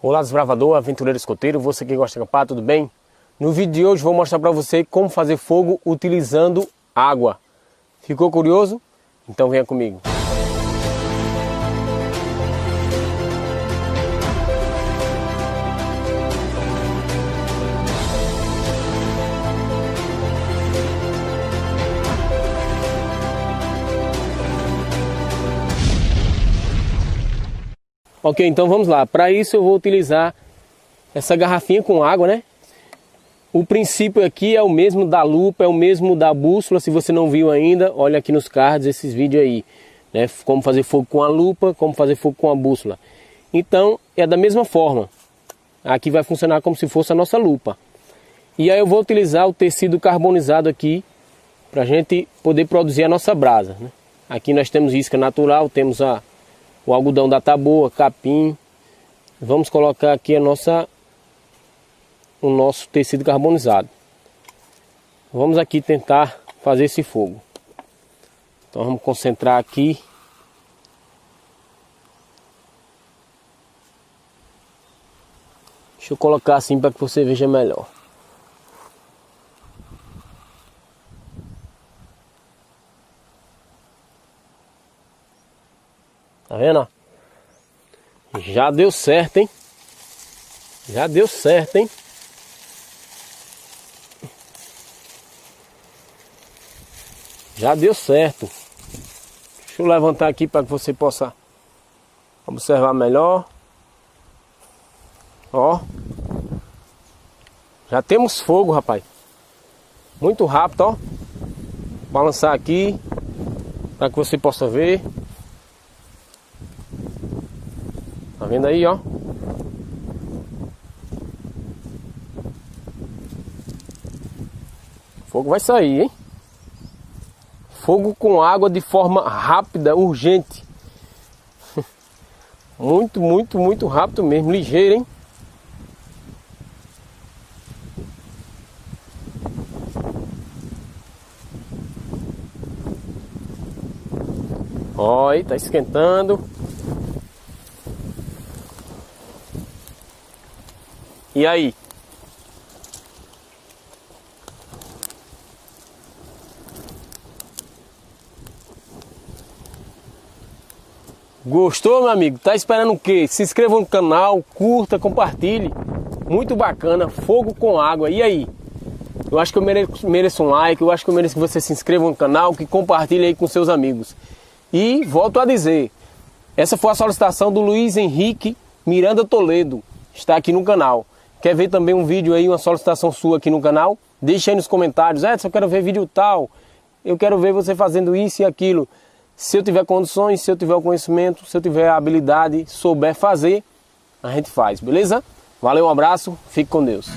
Olá desbravador, aventureiro escoteiro, você que gosta de acampar, tudo bem? No vídeo de hoje vou mostrar para você como fazer fogo utilizando água. Ficou curioso? Então venha comigo. Ok, então vamos lá. Para isso eu vou utilizar essa garrafinha com água, né? O princípio aqui é o mesmo da lupa, é o mesmo da bússola. Se você não viu ainda, olha aqui nos cards esses vídeos aí, né? Como fazer fogo com a lupa, como fazer fogo com a bússola. Então é da mesma forma. Aqui vai funcionar como se fosse a nossa lupa. E aí eu vou utilizar o tecido carbonizado aqui para a gente poder produzir a nossa brasa, né? Aqui nós temos isca natural, temos o algodão da taboa, capim. Vamos colocar aqui o nosso tecido carbonizado. Vamos aqui tentar fazer esse fogo. Então vamos concentrar aqui. Deixa eu colocar assim para que você veja melhor. Tá vendo? Já deu certo, hein? Já deu certo, hein? Já deu certo. Deixa eu levantar aqui para que você possa observar melhor. Ó. Já temos fogo, rapaz. Muito rápido, ó. Balançar aqui para que você possa ver. Tá vendo aí, ó? O fogo vai sair, hein? Fogo com água de forma rápida, urgente. Muito rápido mesmo, ligeiro, hein? Ó, aí tá esquentando. E aí? Gostou, meu amigo? Tá esperando o quê? Se inscreva no canal, curta, compartilhe. Muito bacana, fogo com água. E aí? Eu acho que eu mereço um like, eu acho que eu mereço que você se inscreva no canal, que compartilhe aí com seus amigos. E volto a dizer, essa foi a solicitação do Luiz Henrique Miranda Toledo. Está aqui no canal. Quer ver também um vídeo aí, uma solicitação sua aqui no canal? Deixa aí nos comentários. Edson, eu quero ver vídeo tal. Eu quero ver você fazendo isso e aquilo. Se eu tiver condições, se eu tiver o conhecimento, se eu tiver a habilidade, souber fazer, a gente faz, beleza? Valeu, um abraço, fique com Deus.